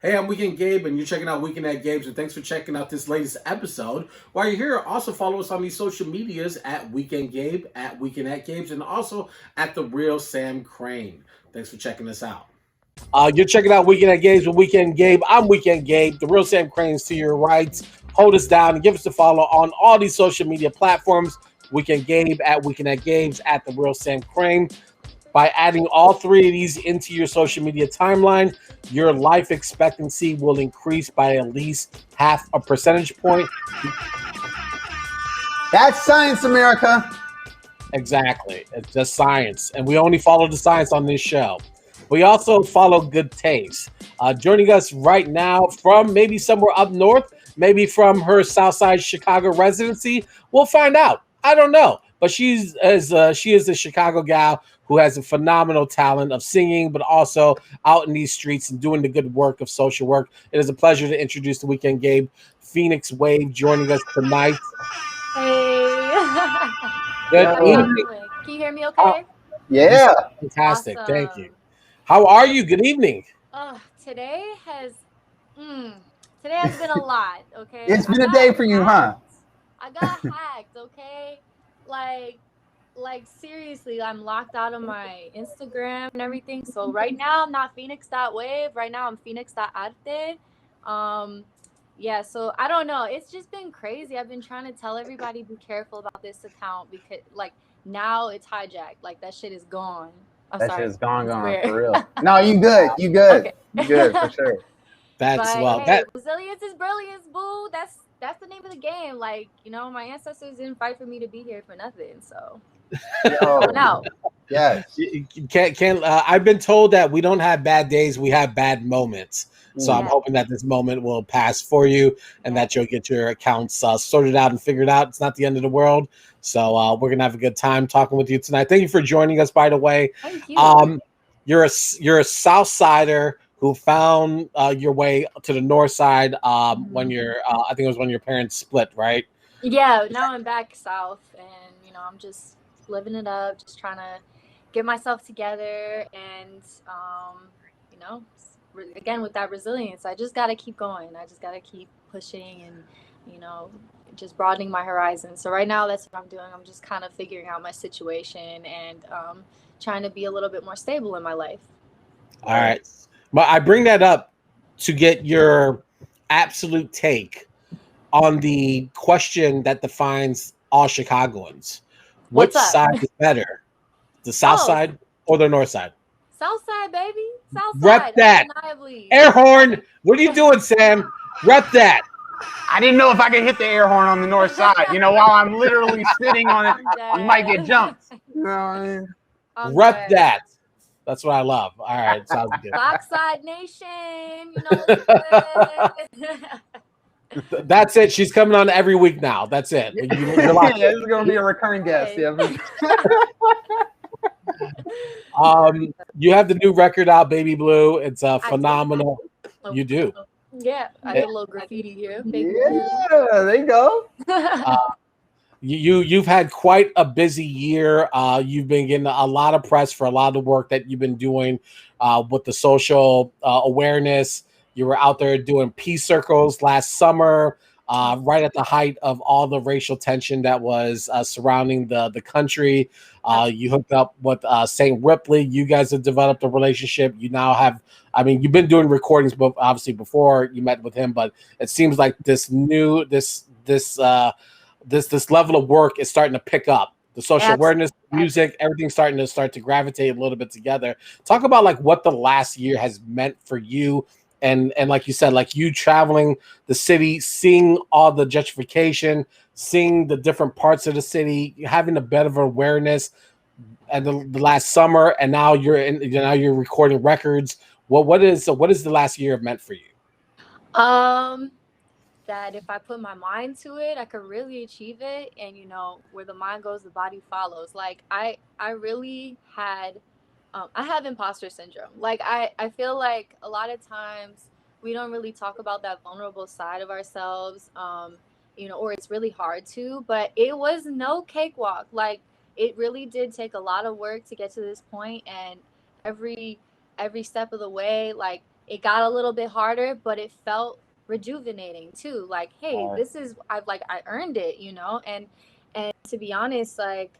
Hey, I'm Weekend Gabe, and you're checking out Weekend at Gabe's, and thanks for checking out this latest episode. While you're here, also follow us on these social medias at Weekend Gabe, at Weekend at Gabe's, and also at The Real Sam Crane. Thanks for checking us out. You're checking out Weekend at Gabe's with Weekend Gabe. I'm Weekend Gabe. The real Sam Crane's to your right. Hold us down and give us a follow on all these social media platforms. Weekend Gabe at Weekend at Gabe's at the real Sam Crane. By adding all three of these into your social media timeline, your life expectancy will increase by at least half a percentage point. That's science, America. Exactly. It's just science. And we only follow the science on this show. We also follow good taste. Joining us right now from maybe somewhere up north, maybe from her Southside Chicago residency. We'll find out. I don't know. But she is a Chicago gal who has a phenomenal talent of singing, but also out in these streets and doing the good work of social work. It is a pleasure to introduce the Weekend Gabe, Phnx.wav, joining us tonight. Hey. Good evening. Can you hear me okay? Yeah. Fantastic. Awesome. Thank you. How are you? Good evening. Today has been a lot, okay? It's been a day for you, huh? I got hacked, okay? Like seriously, I'm locked out of my Instagram and everything. So right now I'm not Phnx.wav. Right now I'm Phnx.arte. Yeah, so I don't know. It's just been crazy. I've been trying to tell everybody be careful about this account because now it's hijacked. Like that shit is gone. That shit is gone for real. No, you good. You good. Okay. You good for sure. Resilience is brilliance, boo. That's the name of the game. Like, my ancestors didn't fight for me to be here for nothing. So no. Yes. I've been told that we don't have bad days, we have bad moments. So I'm hoping that this moment will pass for you and that you'll get your accounts sorted out and figured out. It's not the end of the world. So we're going to have a good time talking with you tonight. Thank you for joining us, by the way. Thank you. You're a South Sider who found your way to the North Side when I think it was when your parents split, right? Yeah, now I'm back South and, I'm just living it up, just trying to get myself together and, again, with that resilience, I just got to keep going. I just got to keep pushing and, just broadening my horizons. So right now that's what I'm doing. I'm just kind of figuring out my situation and trying to be a little bit more stable in my life. All right. But I bring that up to get your absolute take on the question that defines all Chicagoans. Which side is better? The South side or the North side? South side, baby. South side. Rep that. Undeniably. Air horn. What are you doing, Sam? Rep that. I didn't know if I could hit the air horn on the north side. While I'm literally sitting on it, you might get jumped. You know what I mean? Rep that. That's what I love. All right, sounds good. Backside Nation. That's it. She's coming on every week now. That's it. This is going to be a recurring guest. Yeah. You have the new record out, Baby Blue. It's phenomenal. You do. Yeah, I did a little graffiti here. Yeah, there you go. You've had quite a busy year. You've been getting a lot of press for a lot of the work that you've been doing with the social awareness. You were out there doing peace circles last summer, right at the height of all the racial tension that was surrounding the country. You hooked up with St. Ripley. You guys have developed a relationship. You now have, you've been doing recordings, but obviously before you met with him. But it seems like this level of work is starting to pick up. The social awareness, music, everything's starting to gravitate a little bit together. Talk about like what the last year has meant for you. And like you said, like you traveling the city, seeing all the gentrification, seeing the different parts of the city, having a bit of awareness and the last summer, and now you're recording records. What is the last year meant for you? That if I put my mind to it, I could really achieve it. And where the mind goes, the body follows. Like I really had. I have imposter syndrome. Like I feel like a lot of times we don't really talk about that vulnerable side of ourselves, or it's really hard to, but it was no cakewalk. Like it really did take a lot of work to get to this point, and every step of the way, like it got a little bit harder, but it felt rejuvenating too. Like, hey, this is I earned it, you know. And to be honest, like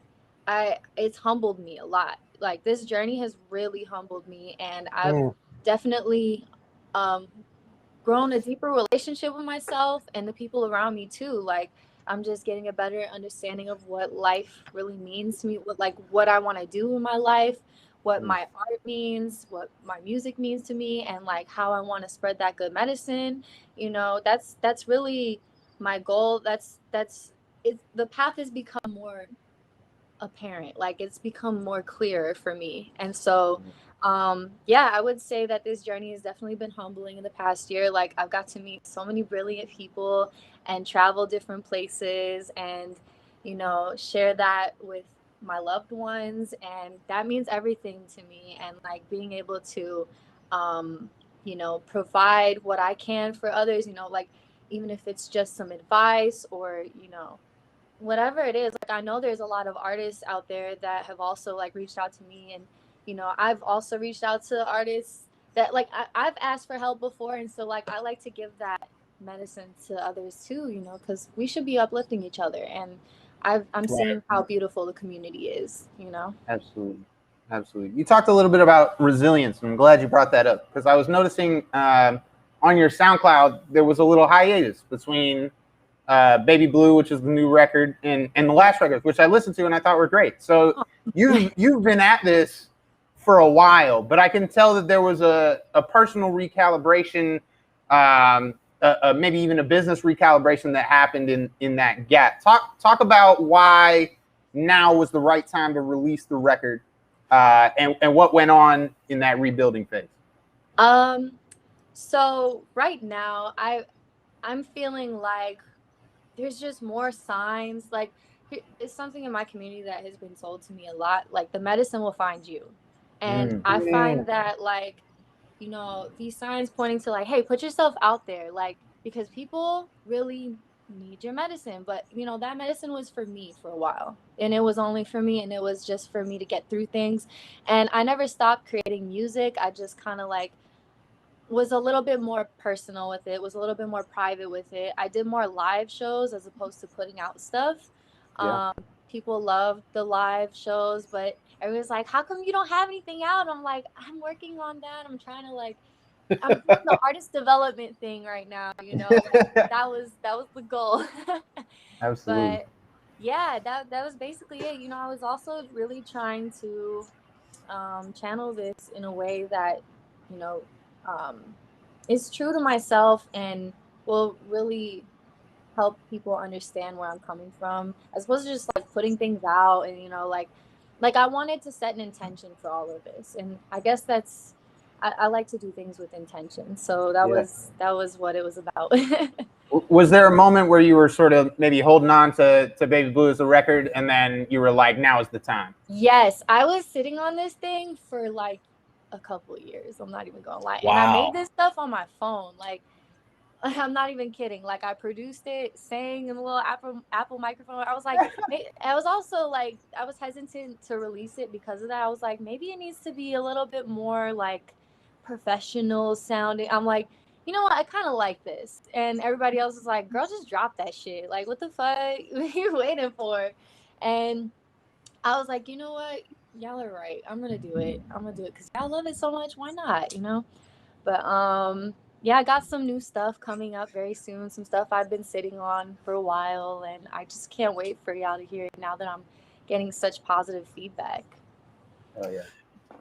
it's humbled me a lot. Like this journey has really humbled me, and I've definitely um grown a deeper relationship with myself and the people around me too. Like I'm just getting a better understanding of what life really means to me, what I want to do in my life, what my art means, what my music means to me, and like how I want to spread that good medicine. You know, that's really my goal. That's it. The path has become more apparent, like it's become more clear for me. And so yeah, I would say that this journey has definitely been humbling in the past year. Like I've got to meet so many brilliant people and travel different places, and you know, share that with my loved ones, and that means everything to me. And like being able to you know, provide what I can for others, you know, like even if it's just some advice or you know, whatever it is. Like I know there's a lot of artists out there that have also like reached out to me, and you know, I've also reached out to artists that like I've asked for help before. And so like I like to give that medicine to others too, you know, because we should be uplifting each other. And I'm seeing how beautiful the community is, you know. Absolutely. Absolutely. You talked a little bit about resilience, and I'm glad you brought that up, because I was noticing on your SoundCloud there was a little hiatus between Baby Blue, which is the new record, and the last record, which I listened to and I thought were great. So you've been at this for a while, but I can tell that there was a personal recalibration, maybe even a business recalibration that happened in that gap. Talk about why now was the right time to release the record, and what went on in that rebuilding phase. So right now I'm feeling like there's just more signs. Like it's something in my community that has been told to me a lot, like the medicine will find you. And I find that like, you know, these signs pointing to like, hey, put yourself out there, like, because people really need your medicine. But you know, that medicine was for me for a while, and it was only for me, and it was just for me to get through things. And I never stopped creating music. I just kind of like was a little bit more personal with it, was a little bit more private with it. I did more live shows as opposed to putting out stuff. Yeah. People loved the live shows, but everyone's like, how come you don't have anything out? I'm like, I'm working on that. I'm trying to like, I'm doing the artist development thing right now, you know. Like, that was the goal. Absolutely. But yeah, that was basically it. You know, I was also really trying to channel this in a way that, you know, um, is true to myself and will really help people understand where I'm coming from, as opposed to just like putting things out. And you know, like I wanted to set an intention for all of this, and I guess that's I like to do things with intention. So that was what it was about. Was there a moment where you were sort of maybe holding on to Baby Blue as a record, and then you were like, now is the time? Yes, I was sitting on this thing for like a couple of years. I'm not even gonna lie. Wow. And I made this stuff on my phone. Like I'm not even kidding. Like I produced it, sang in a little Apple microphone. I was like, I was also like, I was hesitant to release it because of that. I was like, maybe it needs to be a little bit more like professional sounding. I'm like, you know what? I kind of like this. And everybody else was like, girl, just drop that shit. Like, what the fuck? What are you waiting for? And I was like, you know what? Y'all are right. I'm gonna do it. I'm gonna do it because y'all love it so much. Why not? You know? But yeah, I got some new stuff coming up very soon. Some stuff I've been sitting on for a while, and I just can't wait for y'all to hear it now that I'm getting such positive feedback. Oh yeah.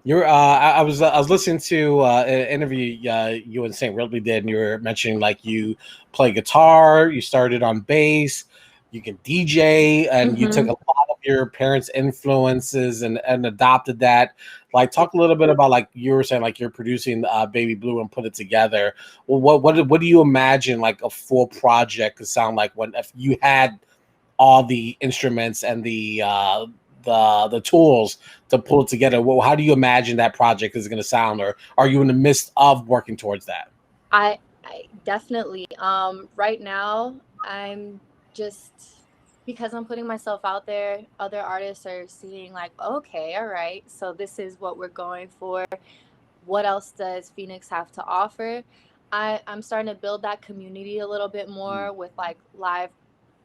You're. I was listening to an interview you and Saint Ridley did, and you were mentioning like you play guitar, you started on bass, you can DJ, and you took a lot of your parents' influences and adopted that. Like, talk a little bit about like you were saying, like you're producing Baby Blue and put it together. Well, what do you imagine like a full project could sound like when if you had all the instruments and the tools to pull it together? Well, how do you imagine that project is going to sound, or are you in the midst of working towards that? I definitely right now I'm just, because I'm putting myself out there, other artists are seeing like, okay, all right, so this is what we're going for. what else does Phnx have to offer. I'm starting to build that community a little bit more with like live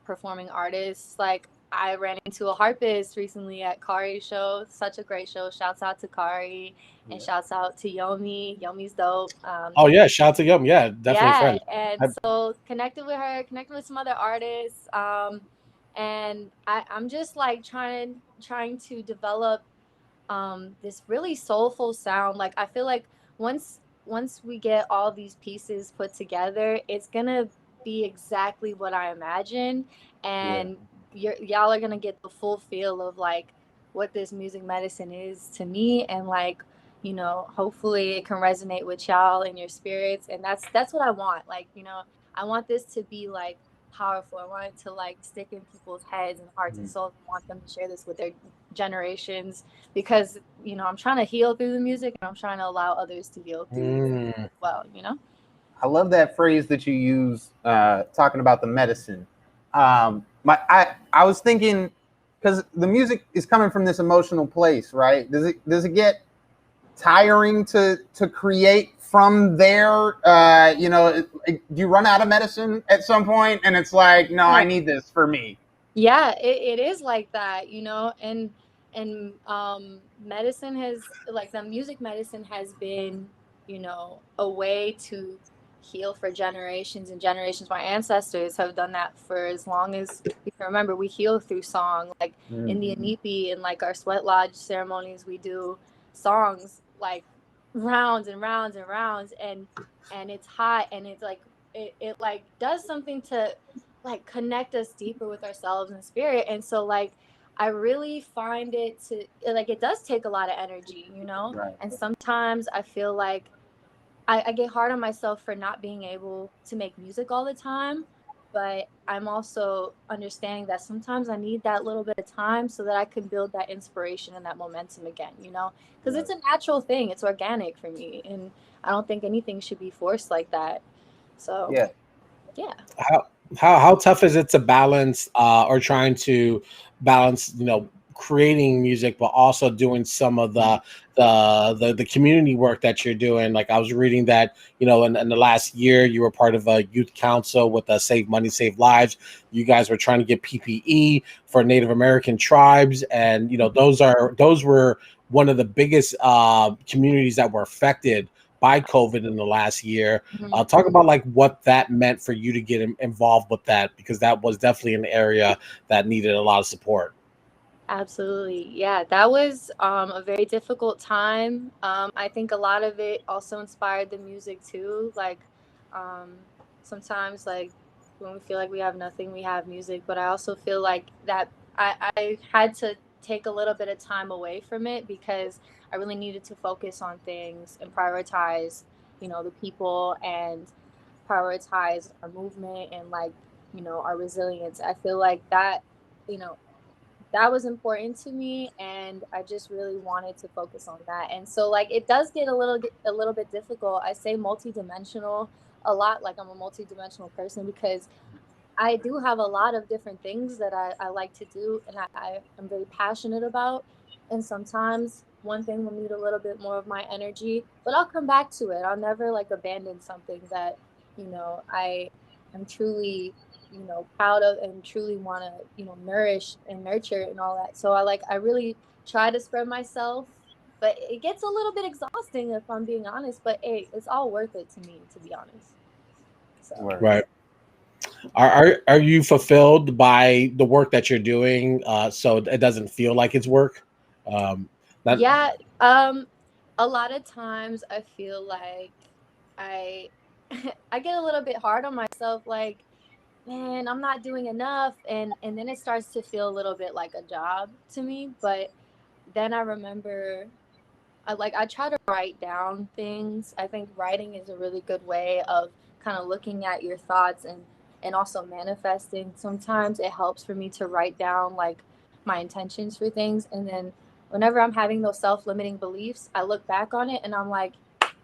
performing artists. Like I ran into a harpist recently at Kari's show. Such a great show. Shouts out to Kari and shouts out to Yomi. Yomi's dope. Oh yeah, shout out to Yum. Yeah, definitely a Yeah, friend. and so connected with her, connected with some other artists, and I'm just like trying to develop this really soulful sound. Like I feel like once we get all these pieces put together, it's gonna be exactly what I imagine, and y'all are gonna get the full feel of like what this music medicine is to me, and like, you know, hopefully it can resonate with y'all and your spirits, and that's what I want. Like, you know, I want this to be like powerful. I want it to like stick in people's heads and hearts and souls. I want them to share this with their generations, because, you know, I'm trying to heal through the music, and I'm trying to allow others to heal through it as well, you know. I love that phrase that you use talking about the medicine. I was thinking, because the music is coming from this emotional place, right? Does it get tiring to create from there? Do you run out of medicine at some point, and it's like, no, I need this for me? Yeah, it is like that, you know, and medicine has, like, the music medicine has been, you know, a way to heal for generations and generations. My ancestors have done that for as long as we can remember. We heal through song, like in the Inipi and like our sweat lodge ceremonies, we do songs like rounds and rounds and rounds, and it's hot, and it's like it like does something to like connect us deeper with ourselves and spirit. And so like I really find it to like, it does take a lot of energy, you know. Right. And sometimes I feel like I get hard on myself for not being able to make music all the time, but I'm also understanding that sometimes I need that little bit of time so that I can build that inspiration and that momentum again, you know, because it's a natural thing, it's organic for me, and I don't think anything should be forced like that. So yeah. How tough is it to balance or trying to balance, you know, creating music but also doing some of the community work that you're doing? Like I was reading that, you know, in the last year you were part of a youth council with Save Money Save Lives. You guys were trying to get PPE for Native American tribes, and you know those were one of the biggest communities that were affected by COVID in the last year. Talk about like what that meant for you to get involved with that, because that was definitely an area that needed a lot of support. Absolutely. Yeah, that was a very difficult time. I think a lot of it also inspired the music too. Like um, sometimes, like when we feel like we have nothing, we have music. But I also feel like that I had to take a little bit of time away from it because I really needed to focus on things and prioritize, you know, the people, and prioritize our movement, and like, you know, our resilience. I feel like that, you know, that was important to me, and I just really wanted to focus on that. And so like it does get a little bit difficult. I say multidimensional a lot, like I'm a multidimensional person, because I do have a lot of different things that I like to do, and I am very passionate about. And sometimes one thing will need a little bit more of my energy, but I'll come back to it. I'll never like abandon something that, you know, I am truly, you know, proud of and truly want to, you know, nourish and nurture and all that. So I really try to spread myself, but it gets a little bit exhausting if I'm being honest, but hey, it's all worth it to me, to be honest. So. Right. Are you fulfilled by the work that you're doing, so it doesn't feel like it's work? Yeah, a lot of times I feel like I I get a little bit hard on myself, like, man, I'm not doing enough, and then it starts to feel a little bit like a job to me. But then I remember I try to write down things. I think writing is a really good way of kind of looking at your thoughts, and also manifesting. Sometimes it helps for me to write down like my intentions for things, and then whenever I'm having those self-limiting beliefs, I look back on it and I'm like,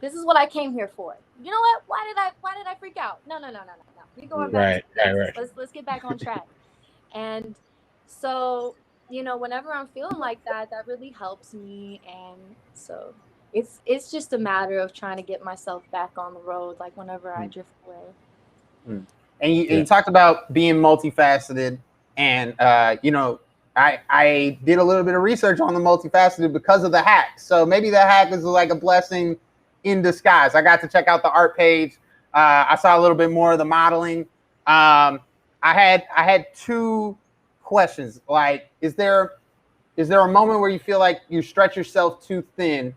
this is what I came here for. You know what? Why did I freak out? No. We're going back to Right, the basics. right. Let's get back on track. And so, you know, whenever I'm feeling like that, that really helps me. And so, it's just a matter of trying to get myself back on the road, like whenever I drift away. And you talked about being multifaceted, and I did a little bit of research on the multifaceted because of the hack. So maybe the hack is like a blessing in disguise. I got to check out the art page. I saw a little bit more of the modeling. I had two questions. Like, is there a moment where you feel like you stretch yourself too thin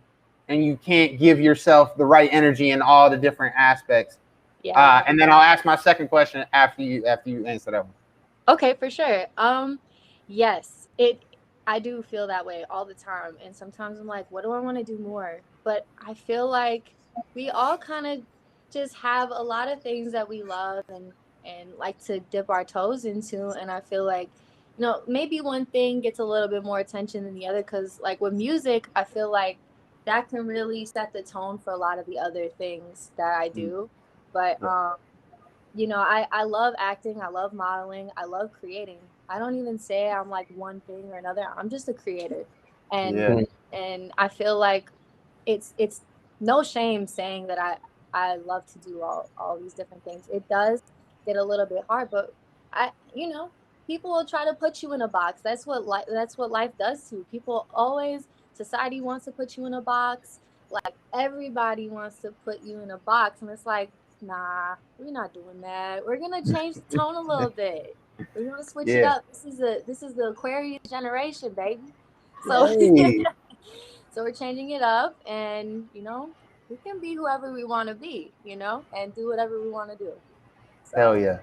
and you can't give yourself the right energy in all the different aspects? Yeah. And then I'll ask my second question after you answer that one. Okay, for sure. Yes, I do feel that way all the time. And sometimes I'm like, what do I want to do more? But I feel like we all kind of just have a lot of things that we love and like to dip our toes into. And I feel like, maybe one thing gets a little bit more attention than the other, because like with music, I feel like that can really set the tone for a lot of the other things that I do. But I love acting, I love modeling, I love creating. I don't even say I'm like one thing or another. I'm just a creator. And I feel like it's no shame saying that I love to do all these different things. It does get a little bit hard, but people will try to put you in a box. That's what life does to you. Society wants to put you in a box. Like everybody wants to put you in a box, and it's like, nah, we're not doing that. We're gonna change the tone a little bit. We're gonna switch it up. This is the Aquarius generation, baby. So so we're changing it up, and we can be whoever we want to be, and do whatever we want to do. So, Hell yeah.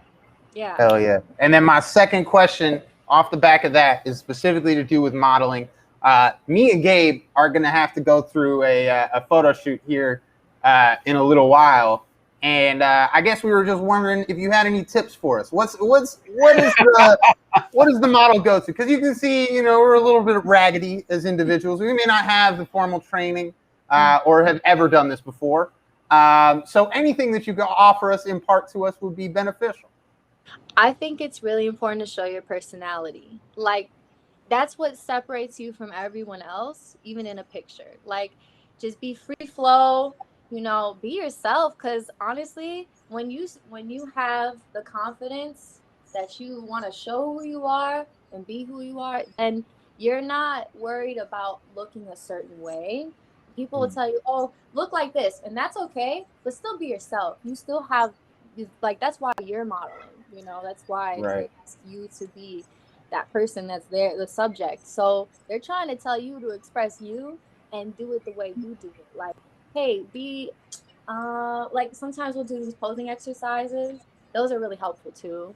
Yeah. Hell yeah. And then my second question off the back of that is specifically to do with modeling. Me and Gabe are going to have to go through a photo shoot here in a little while. And I guess we were just wondering if you had any tips for us. What is the model go to? Because you can see, we're a little bit raggedy as individuals. We may not have the formal training or have ever done this before. So anything that you can offer us, impart to us, would be beneficial. I think it's really important to show your personality. Like, that's what separates you from everyone else, even in a picture. Like, just be free flow, be yourself. Because honestly, when you have the confidence that you want to show who you are and be who you are, and you're not worried about looking a certain way. People will tell you, oh, look like this, and that's okay, but still be yourself. You still have, like, that's why you're modeling, that's why they ask you to be that person that's there, the subject. So they're trying to tell you to express you and do it the way you do it. Like, hey, be like, sometimes we'll do these posing exercises. Those are really helpful too.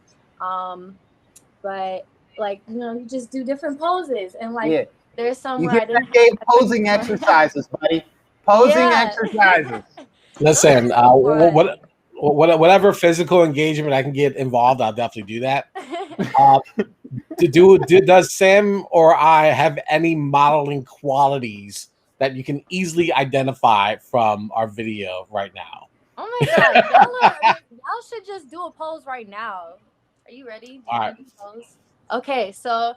But like, you just do different poses, and like there's some you where I didn't didn't have posing exercises, buddy. Posing exercises. Listen, whatever physical engagement I can get involved, I'll definitely do that. Does Sam or I have any modeling qualities that you can easily identify from our video right now? Oh my God, y'all should just do a pose right now. Are you ready? All right. Pose? Okay, so all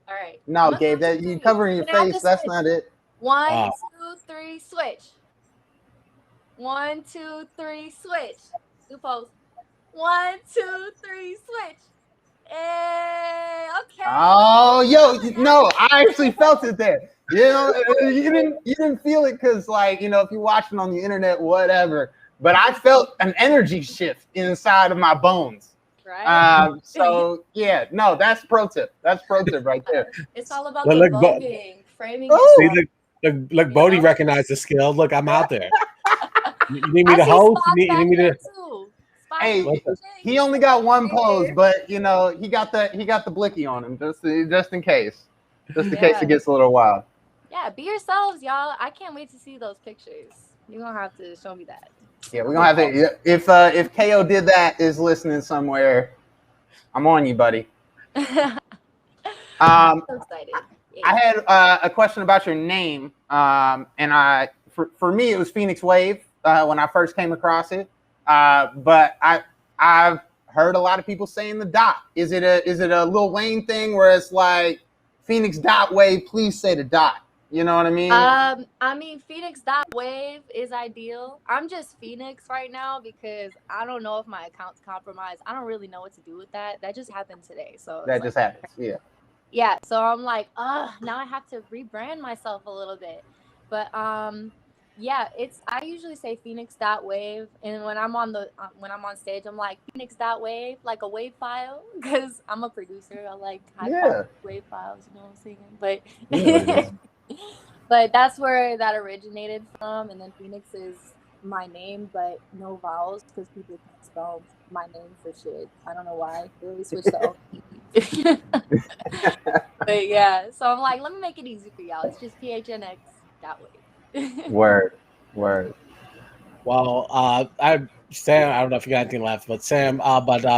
right. No, Gabe, that you covering your face. That's not it. 1, 2, 3, switch. 1, 2, 3, switch. Do pose. 1, 2, 3, switch. Hey, okay. Oh, no, I actually felt it there. You didn't feel it because, like, if you're watching on the internet, whatever. But I felt an energy shift inside of my bones. Right. So yeah, no, that's pro tip. That's pro tip right there. It's all about the voguing, framing. See, look, Bodie recognized the skill. Look, I'm out there. You need me to host? You need me to? Hey, he only got one pose, but he got the blicky on him just in case. Just in case it gets a little wild. Yeah, be yourselves, y'all. I can't wait to see those pictures. You're gonna have to show me that. Yeah, we're gonna have to. If KO did that, is listening somewhere, I'm on you, buddy. I'm so excited. Yeah. I had a question about your name, and for me it was Phnx.wav when I first came across it, but I've heard a lot of people saying the dot. Is it a Lil Wayne thing where it's like Phnx.wav? Please say the dot. You know what I mean? I mean, Phnx.wav is ideal. I'm just Phnx right now because I don't know if my account's compromised. I don't really know what to do with that. That just happened today, so it's That like, just happens. Yeah. yeah. So I'm like, now I have to rebrand myself a little bit. But yeah, I usually say Phnx.wav, and when I'm on stage, I'm like Phnx.wav, like a wave file, because I'm a producer. I like high Yeah. quality wave files. You know what I'm saying? But You know what it is. but that's where that originated from, and then Phnx is my name, but no vowels because people can't spell my name for shit. I don't know why. They always switch to O. But yeah, so I'm like, let me make it easy for y'all. It's just PHNX that way. Word. Word. Well, Sam, I don't know if you got anything left, but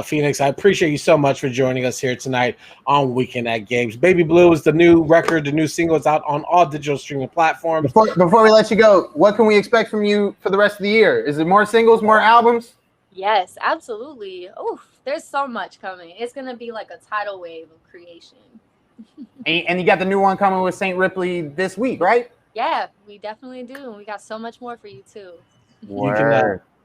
Phoenix, I appreciate you so much for joining us here tonight on Weekend at Games. Baby Blue is the new record, the new single is out on all digital streaming platforms. Before we let you go, what can we expect from you for the rest of the year? Is it more singles, more albums? Yes, absolutely. Oh, there's so much coming. It's gonna be like a tidal wave of creation. And you got the new one coming with St. Ripley this week, right? Yeah, we definitely do. And we got so much more for you too.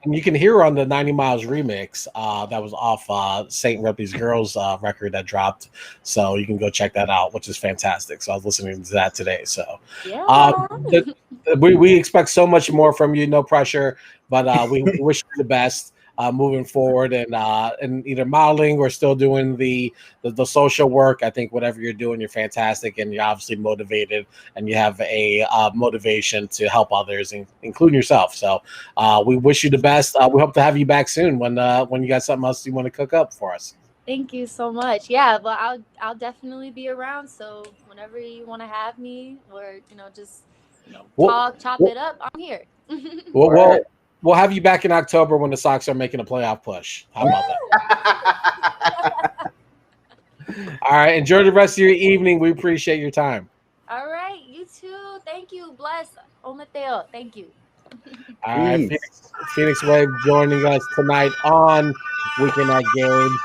You can hear her on the 90 Miles remix that was off St. Ripley's Girls record that dropped. So you can go check that out, which is fantastic. So I was listening to that today. So yeah. We expect so much more from you. No pressure, but we wish you the best moving forward, and either modeling or still doing the social work. I think whatever you're doing, you're fantastic, and you're obviously motivated, and you have a motivation to help others, including yourself. So we wish you the best. We hope to have you back soon when you got something else you want to cook up for us. Thank you so much. Yeah, but I'll definitely be around. So whenever you want to have me, or just chop it up, I'm here. We'll have you back in October when the Sox are making a playoff push. How about that? All right. Enjoy the rest of your evening. We appreciate your time. All right. You too. Thank you. Bless. Omateo. Thank you. All right. Phnx.wav joining us tonight on Weekend at Games.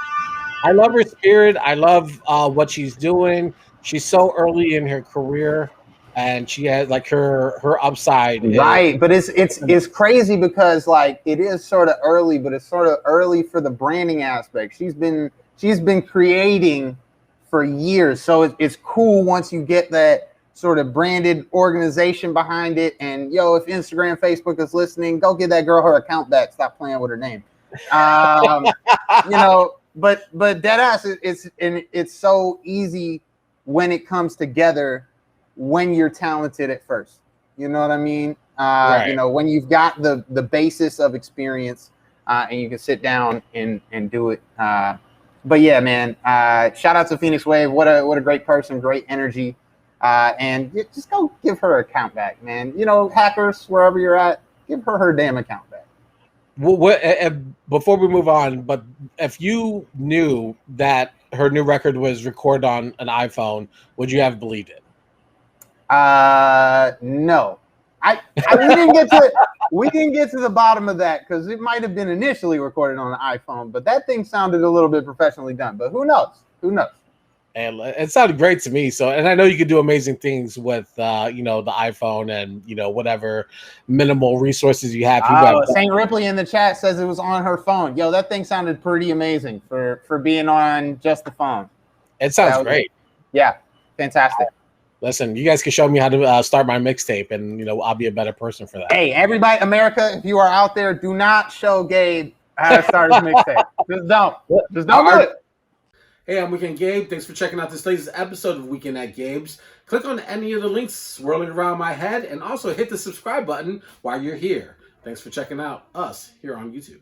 I love her spirit. I love what she's doing. She's so early in her career, and she has like her upside. Right, but it's crazy because like it is sort of early, but it's sort of early for the branding aspect. She's been creating for years, so it's cool once you get that sort of branded organization behind it. And if Instagram, Facebook is listening, go give that girl her account back. Stop playing with her name. But deadass, it's so easy when it comes together when you're talented at first. You know what I mean? Right. When you've got the basis of experience and you can sit down and do it. But yeah, man, shout out to Phnx.wav. What a great person, great energy. And just go give her account back, man. Hackers, wherever you're at, give her damn account back. Well, before we move on, but if you knew that her new record was recorded on an iPhone, would you have believed it? No. We didn't get to the bottom of that because it might have been initially recorded on an iPhone, but that thing sounded a little bit professionally done. But who knows? And it sounded great to me. So, and I know you could do amazing things with, the iPhone and, whatever minimal resources you have. St. Ripley in the chat says it was on her phone. That thing sounded pretty amazing for being on just the phone. It sounds great. Yeah, fantastic. Listen, you guys can show me how to start my mixtape, and I'll be a better person for that. Hey, everybody, America, if you are out there, do not show Gabe how to start his mixtape. Just don't do it. Hey, I'm Weekend Gabe. Thanks for checking out this latest episode of Weekend at Gabe's. Click on any of the links swirling around my head, and also hit the subscribe button while you're here. Thanks for checking out us here on YouTube.